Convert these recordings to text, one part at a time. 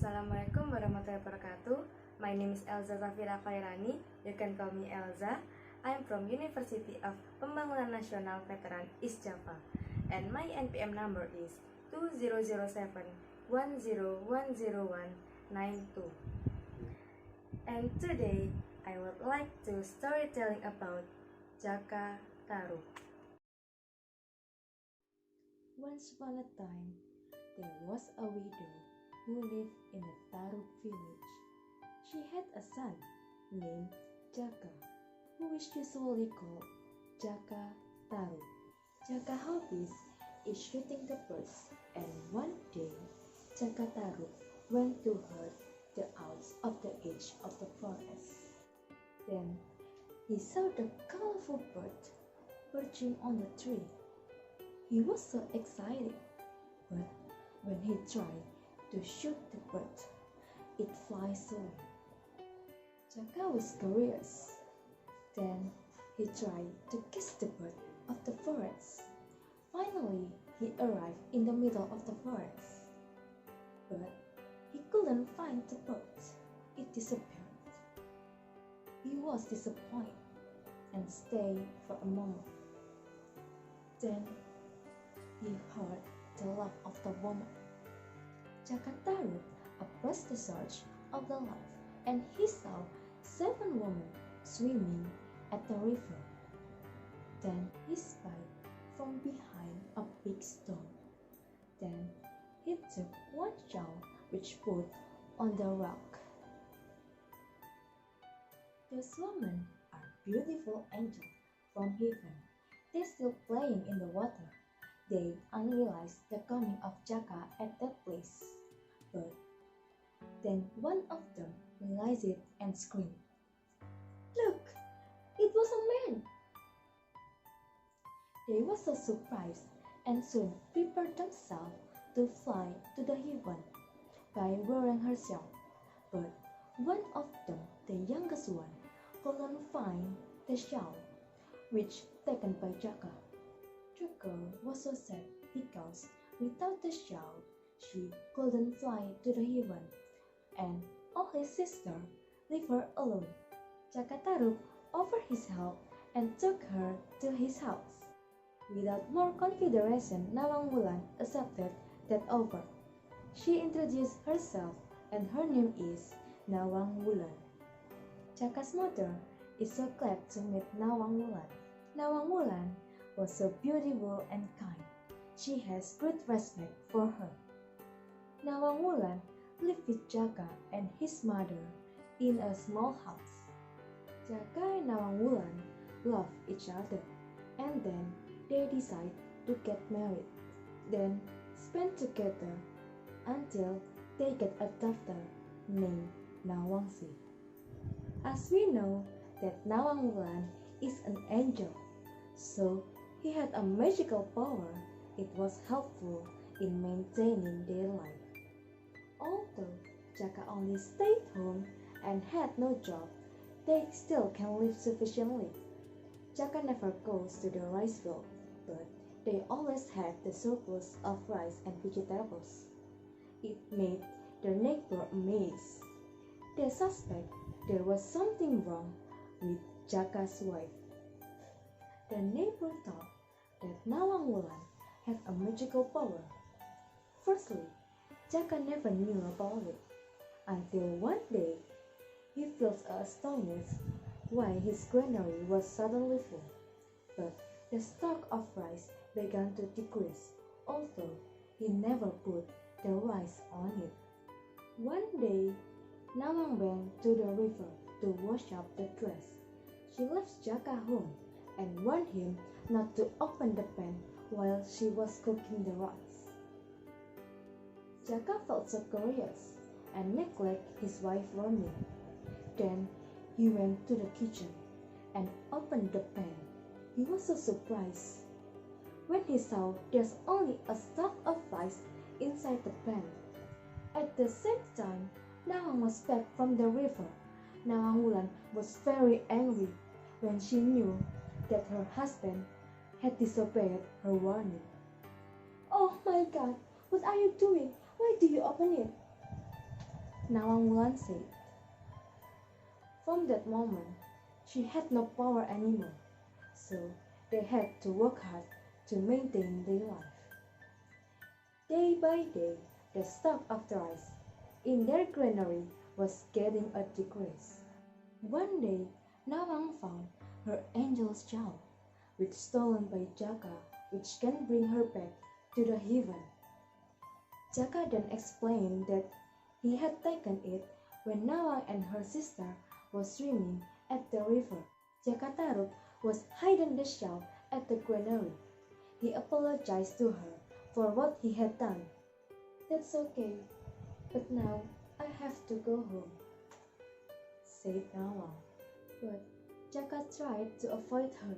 Assalamualaikum warahmatullahi wabarakatuh. My name is Elza Zafira Khairani. You can call me Elza. I am from University of Pembangunan Nasional Veteran East Java, and my NPM number is 200710100192. And today I would like to storytelling about Jaka Tarub. Once upon a time, there was a widow who lived in a Tarub village. She had a son named Jaka, who is usually called Jaka Tarub. Jaka's hobbies is shooting the birds, and one day Jaka Tarub went to herd the owls of the edge of the forest. Then he saw the colorful bird perching on the tree. He was so excited, but when he tried to shoot the bird, it flies away. Jaka was curious. Then he tried to kiss the bird of the forest. Finally, he arrived in the middle of the forest. But he couldn't find the bird. It disappeared. He was disappointed and stayed for a moment. Then he heard the laugh of the woman. Jaka Tarub approached the source of the laugh, and he saw 7 women swimming at the river. Then he spied from behind a big stone. Then he took one shawl which put on the rock. Those women are beautiful angels from heaven. They're still playing in the water. They unrealized the coming of Jaka at that place. But then one of them realized it and screamed, "Look, it was a man!" They were so surprised and soon prepared themselves to fly to the heaven by wearing her shawl. But one of them, the youngest one, couldn't find the shawl, which taken by Jaka. The girl was so sad because without the shawl, she couldn't fly to the heaven, and all his sisters left her alone. Jaka Tarub offered his help and took her to his house. Without more consideration, Nawang Wulan accepted that offer. She introduced herself, and her name is Nawang Wulan. Jaka's mother is so glad to meet Nawang Wulan. Nawang Wulan was so beautiful and kind. She has great respect for her. Nawang Wulan lived with Jaka and his mother in a small house. Jaka and Nawang Wulan loved each other, and then they decided to get married, then spend together until they get a daughter named Nawangsi. As we know that Nawang Wulan is an angel, so he had a magical power. It was helpful in maintaining their life. Although Jaka only stayed home and had no job, they still can live sufficiently. Jaka never goes to the rice field, but they always had the surplus of rice and vegetables. It made their neighbor amazed. They suspect there was something wrong with Jaka's wife. The neighbor thought that Nawang Wulan had a magical power. Firstly, Jaka never knew about it, until one day he feels astonished why his granary was suddenly full, but the stock of rice began to decrease, although he never put the rice on it. One day, Nawang went to the river to wash up the dress. She left Jaka home and warned him not to open the pan while she was cooking the rice. Jaka felt so curious and neglected his wife's warning. Then he went to the kitchen and opened the pan. He was so surprised when he saw there's only a stalk of rice inside the pan. At the same time, Nawang was back from the river. Nawang Wulan was very angry when she knew that her husband had disobeyed her warning. "Oh my God, what are you doing? Why do you open it?" Nawang said. From that moment, she had no power anymore, so they had to work hard to maintain their life. Day by day, the stock of rice in their granary was getting a decrease. One day, Nawang found her angel's child, which stolen by Jaka, which can bring her back to the heaven. Jaka then explained that he had taken it when Nawang and her sister was swimming at the river. Jaka Tarub was hiding the child at the granary. He apologized to her for what he had done. That's okay, but now I have to go home, said Nawang. But Jaka tried to avoid her.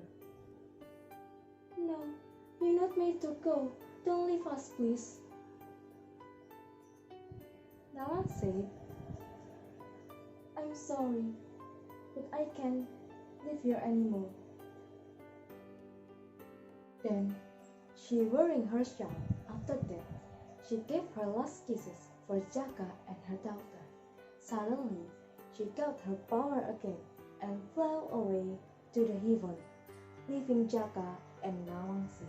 No, you're not made to go. Don't leave us, please. Nawang said, I'm sorry, but I can't live here anymore. Then, she wearing her shawl. After that, she gave her last kisses for Jaka and her daughter. Suddenly, she got her power again and flew away to the heaven, leaving Jaka and Nawang. So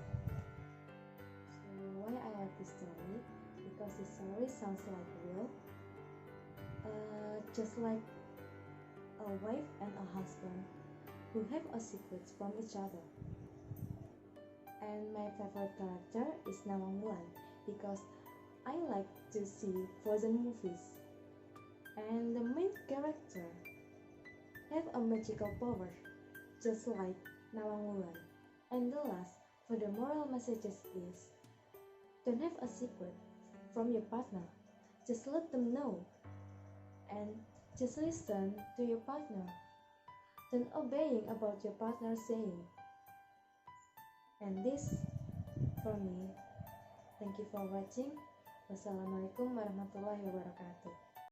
why I like this story? Because the story sounds like real, just like a wife and a husband who have a secret from each other. And my favorite character is Nawang because I like to see Frozen movies. And the main character have a magical power, just like Nawang. And the last for the moral messages is, don't have a secret from your partner. Just let them know. And just listen to your partner. Don't obeying about your partner saying. And this for me. Thank you for watching. Wassalamualaikum warahmatullahi wabarakatuh.